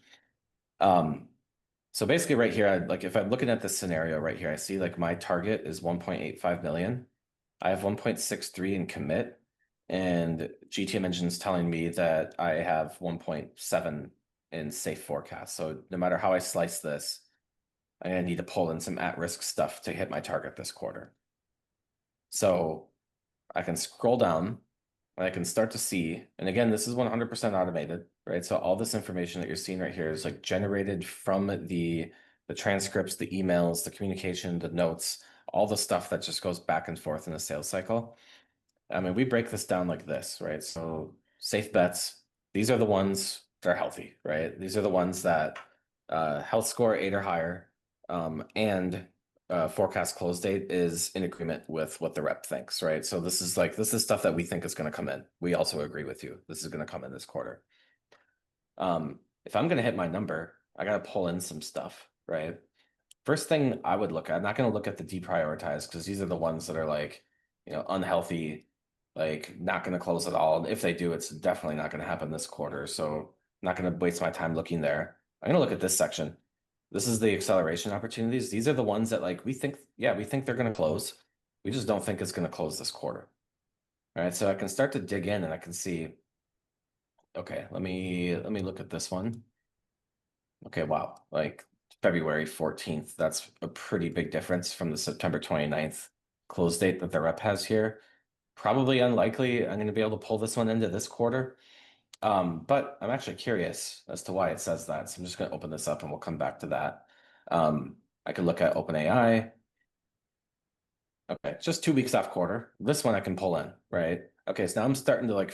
So basically right here, like if I'm looking at this scenario right here, I see like my target is 1.85 million. I have 1.63 in commit, and GTM Engine is telling me that I have 1.7 in safe forecast. So no matter how I slice this, I'm gonna need to pull in some at-risk stuff to hit my target this quarter. So I can scroll down and I can start to see, and again, this is 100% automated, right? So all this information that you're seeing right here is like generated from the transcripts, the emails, the communication, the notes, all the stuff that just goes back and forth in the sales cycle. I mean, we break this down like this, right? So safe bets, these are the ones that are healthy, right? These are the ones that health score 8 or higher, and forecast close date is in agreement with what the rep thinks, right? So this is stuff that we think is going to come in. We also agree with you. This is going to come in this quarter. If I'm going to hit my number, I got to pull in some stuff, right? First thing I would look at, I'm not going to look at the deprioritized because these are the ones that are like, unhealthy, like not going to close at all. And if they do, it's definitely not going to happen this quarter. So I'm not going to waste my time looking there. I'm going to look at this section. This is the acceleration opportunities. These are the ones that like we think they're going to close. We just don't think it's going to close this quarter. All right, so I can start to dig in and I can see, okay, let me look at this one. Okay, wow, like February 14th, that's a pretty big difference from the September 29th close date that the rep has here. Probably unlikely I'm going to be able to pull this one into this quarter. But I'm actually curious as to why it says that. So I'm just going to open this up and we'll come back to that. I can look at OpenAI. Okay, just 2 weeks off quarter. This one I can pull in, right? Okay, so now I'm starting to like,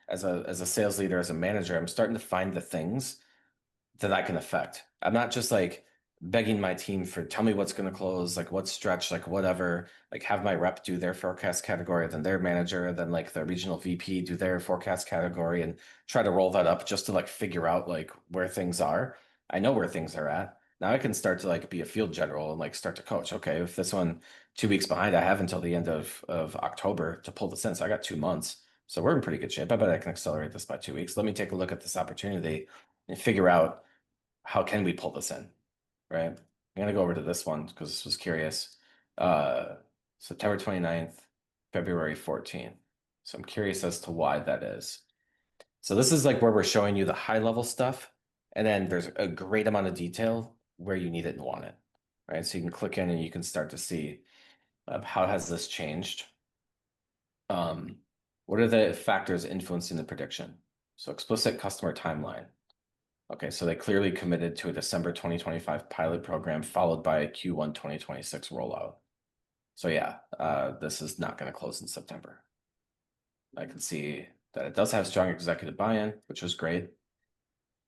as a sales leader, as a manager, I'm starting to find the things that I can affect. I'm not just like begging my team for tell me what's going to close, like what's stretch, like whatever, like have my rep do their forecast category, then their manager, then like the regional VP do their forecast category and try to roll that up just to like figure out like where things are. I know where things are at. Now I can start to like be a field general and like start to coach. Okay, if this one 2 weeks behind, I have until the end of October to pull this in. So I got 2 months. So we're in pretty good shape. I bet I can accelerate this by 2 weeks. Let me take a look at this opportunity and figure out how can we pull this in, right? I'm gonna go over to this one because this was curious. September 29th, February 14th. So I'm curious as to why that is. So this is like where we're showing you the high level stuff, and then there's a great amount of detail where you need it and want it, right? So you can click in and you can start to see how has this changed. What are the factors influencing the prediction? So explicit customer timeline. Okay, so they clearly committed to a December 2025 pilot program followed by a Q1 2026 rollout. So yeah, this is not going to close in September. I can see that it does have strong executive buy-in, which was great.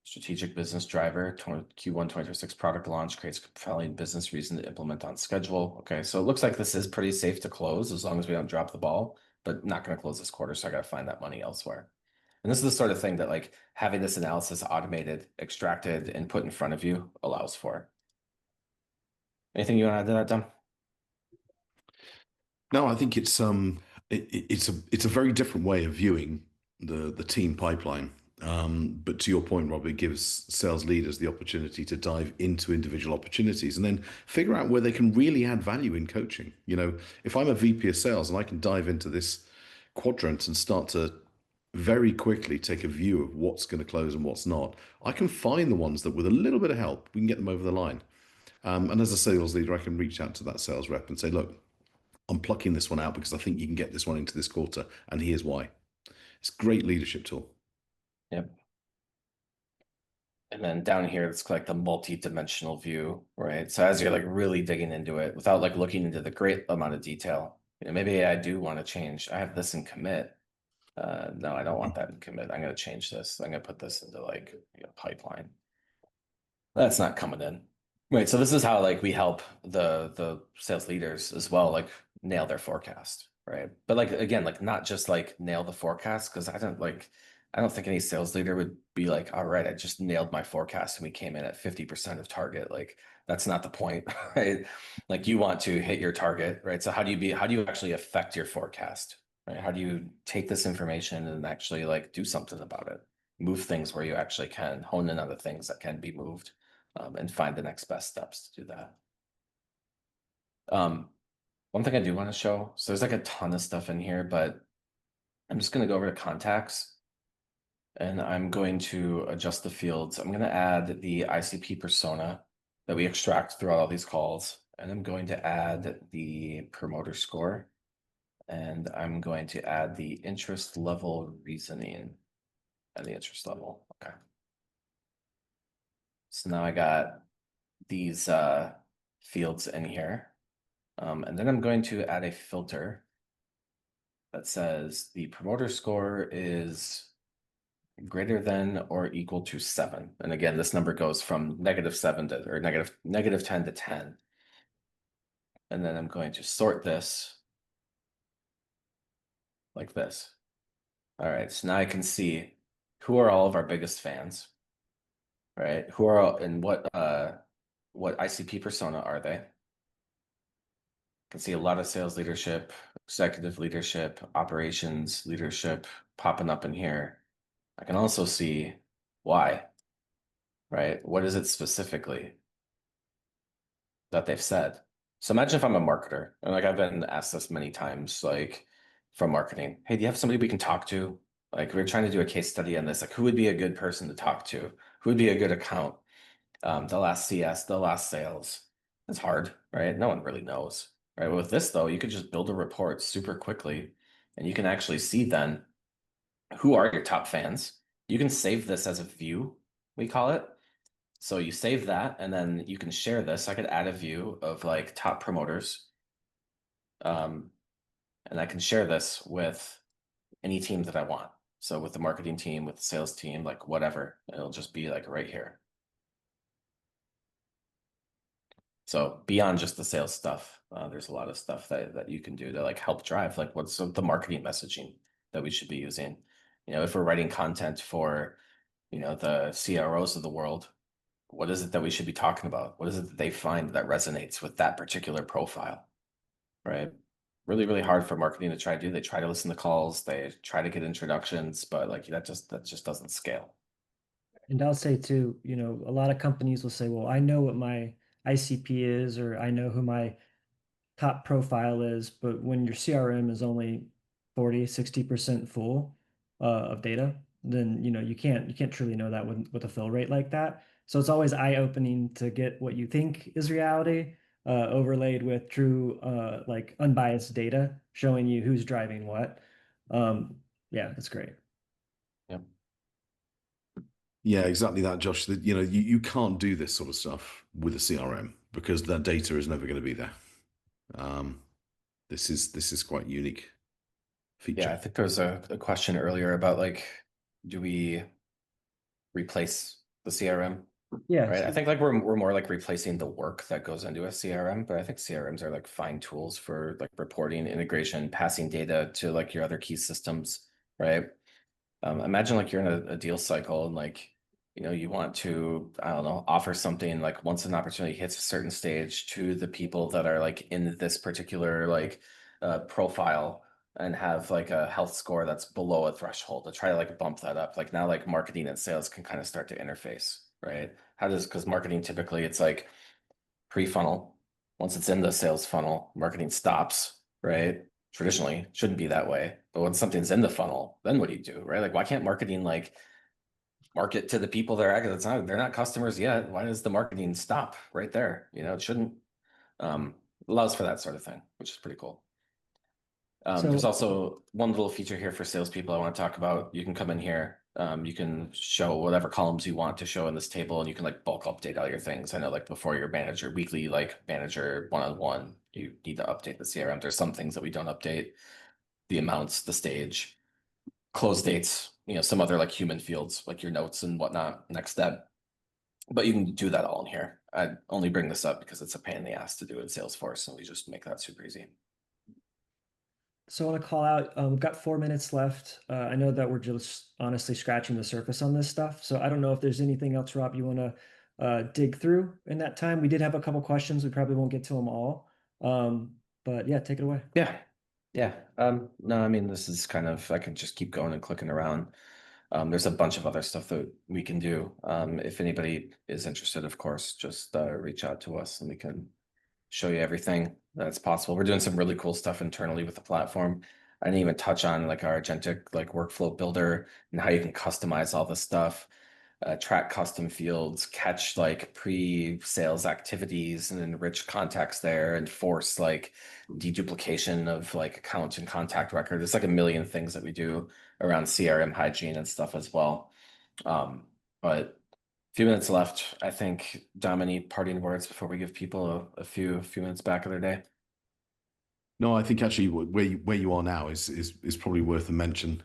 Strategic business driver, Q1 2026 product launch creates compelling business reason to implement on schedule. Okay, so it looks like this is pretty safe to close as long as we don't drop the ball, but not going to close this quarter, so I got to find that money elsewhere. And this is the sort of thing that like having this analysis automated, extracted, and put in front of you allows for. Anything you want to add to that, Dom? No, I think it's a very different way of viewing the team pipeline. But to your point, Rob, it gives sales leaders the opportunity to dive into individual opportunities and then figure out where they can really add value in coaching. If I'm a VP of sales and I can dive into this quadrant and start to very quickly take a view of what's going to close and what's not, I can find the ones that with a little bit of help, we can get them over the line. And as a sales leader, I can reach out to that sales rep and say, look, I'm plucking this one out because I think you can get this one into this quarter, and here's why. It's a great leadership tool. Yep. And then down here, it's like the multi-dimensional view, right? So as you're like really digging into it without like looking into the great amount of detail, maybe I do want to change. I have this in commit. No, I don't want that in commit. I'm going to change this. I'm going to put this into like pipeline. That's not coming in. Right. So this is how like we help the sales leaders as well, like nail their forecast. Right. But like again, like not just like nail the forecast, because I don't like I don't think any sales leader would be like, all right, I just nailed my forecast and we came in at 50% of target. Like that's not the point, right? Like you want to hit your target, right? So how do you actually affect your forecast, right? How do you take this information and actually like do something about it? Move things where you actually can, hone in on the things that can be moved, and find the next best steps to do that. One thing I do want to show, so there's like a ton of stuff in here, but I'm just going to go over to contacts and I'm going to adjust the fields. I'm going to add the ICP persona that we extract throughout all these calls. And I'm going to add the promoter score. And I'm going to add the interest level reasoning and the interest level. Okay. So now I got these fields in here. And then I'm going to add a filter that says the promoter score is greater than or equal to 7. And again, this number goes from -7 to, or negative 10 to 10. And then I'm going to sort this like this. All right, so now I can see who are all of our biggest fans, right? Who are all, and what ICP persona are they? I can see a lot of sales leadership, executive leadership, operations leadership popping up in here. I can also see why, right? What is it specifically that they've said? So imagine if I'm a marketer, and like I've been asked this many times, like from marketing, hey, do you have somebody we can talk to? Like we're trying to do a case study on this, like who would be a good person to talk to? Who would be a good account? The last CS, the last sales. It's hard, right? No one really knows, right? With this though, you could just build a report super quickly and you can actually see then who are your top fans. You can save this as a view, we call it. So you save that and then you can share this. I could add a view of like top promoters. And I can share this with any team that I want. So with the marketing team, with the sales team, like whatever, it'll just be like right here. So beyond just the sales stuff, there's a lot of stuff that you can do to like help drive like what's the marketing messaging that we should be using. You know, if we're writing content for, you know, the CROs of the world, what is it that we should be talking about? What is it that they find that resonates with that particular profile, right? Really, really hard for marketing to try to do. They try to listen to calls, they try to get introductions, but like that just doesn't scale. And I'll say too, you know, a lot of companies will say, well, I know what my ICP is, or I know who my top profile is, but when your CRM is only 40, 60% full of data, then you know you can't truly know that with a fill rate like that. So it's always eye-opening to get what you think is reality overlaid with true like unbiased data showing you who's driving what. Yeah, it's great. Yep. Yeah, exactly that, Josh. You know, you can't do this sort of stuff with a CRM because that data is never going to be there. Um, this is quite unique Yeah, feature. I think there was a question earlier about like, do we replace the CRM? Yeah, Right. I think like we're more like replacing the work that goes into a CRM, but I think CRMs are like fine tools for like reporting, integration, passing data to like your other key systems, right? Imagine like you're in a deal cycle and like, you know, you want to, I don't know, offer something like once an opportunity hits a certain stage to the people that are like in this particular like profile and have like a health score that's below a threshold to try to like bump that up. Like now like marketing and sales can kind of start to interface, right? How does, because marketing typically it's like pre-funnel. Once it's in the sales funnel, marketing stops, right? Traditionally, shouldn't be that way. But when something's in the funnel, then what do you do, right? Like, why can't marketing like market to the people that are actually, it's not, they're not customers yet. Why does the marketing stop right there? You know, it shouldn't. Allows for that sort of thing, which is pretty cool. There's so also one little feature here for salespeople I want to talk about. You can come in here. You can show whatever columns you want to show in this table, and you can like bulk update all your things. I know like before your manager weekly, like manager one-on-one, you need to update the CRM. There's some things that we don't update, the amounts, the stage, close dates, you know, some other like human fields, like your notes and whatnot, next step. But you can do that all in here. I only bring this up because it's a pain in the ass to do in Salesforce, and we just make that super easy. So I want to call out, we've got 4 minutes left. I know that we're just honestly scratching the surface on this stuff. So I don't know if there's anything else, Rob, you want to dig through in that time. We did have a couple questions. We probably won't get to them all. But yeah, take it away. Yeah. Yeah. No, I mean, this is kind of, I can just keep going and clicking around. There's a bunch of other stuff that we can do. If anybody is interested, of course, just reach out to us and we can show you everything that's possible. We're doing some really cool stuff internally with the platform. I didn't even touch on like our agentic like workflow builder and how you can customize all this stuff, track custom fields, catch like pre-sales activities and enrich context there and force like deduplication of like account and contact record. There's like a million things that we do around CRM hygiene and stuff as well. But a few minutes left. I think, Dom, any parting words before we give people a few minutes back of their day? No, I think actually where you are now is probably worth a mention.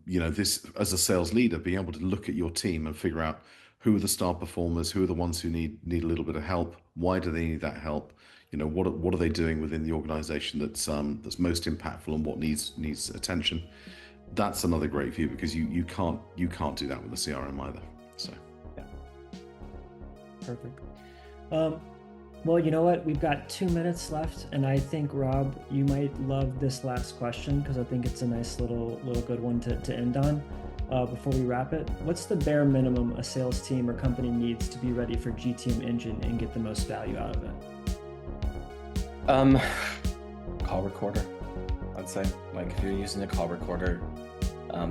This as a sales leader, being able to look at your team and figure out who are the star performers, who are the ones who need a little bit of help, why do they need that help? What are they doing within the organization that's most impactful and what needs attention? That's another great view because you can't do that with a CRM either. So yeah. Perfect. Well, you know what? We've got 2 minutes left, and I think, Rob, you might love this last question because I think it's a nice little good one to end on. Before we wrap it, what's the bare minimum a sales team or company needs to be ready for GTM Engine and get the most value out of it? Call recorder, I'd say. Like if you're using a call recorder,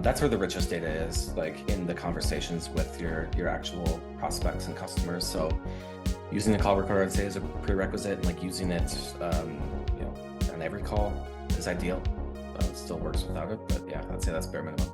that's where the richest data is, like in the conversations with your actual prospects and customers. So using the call recorder, I'd say, is a prerequisite, and like using it, on every call is ideal. It still works without it, but yeah, I'd say that's bare minimum.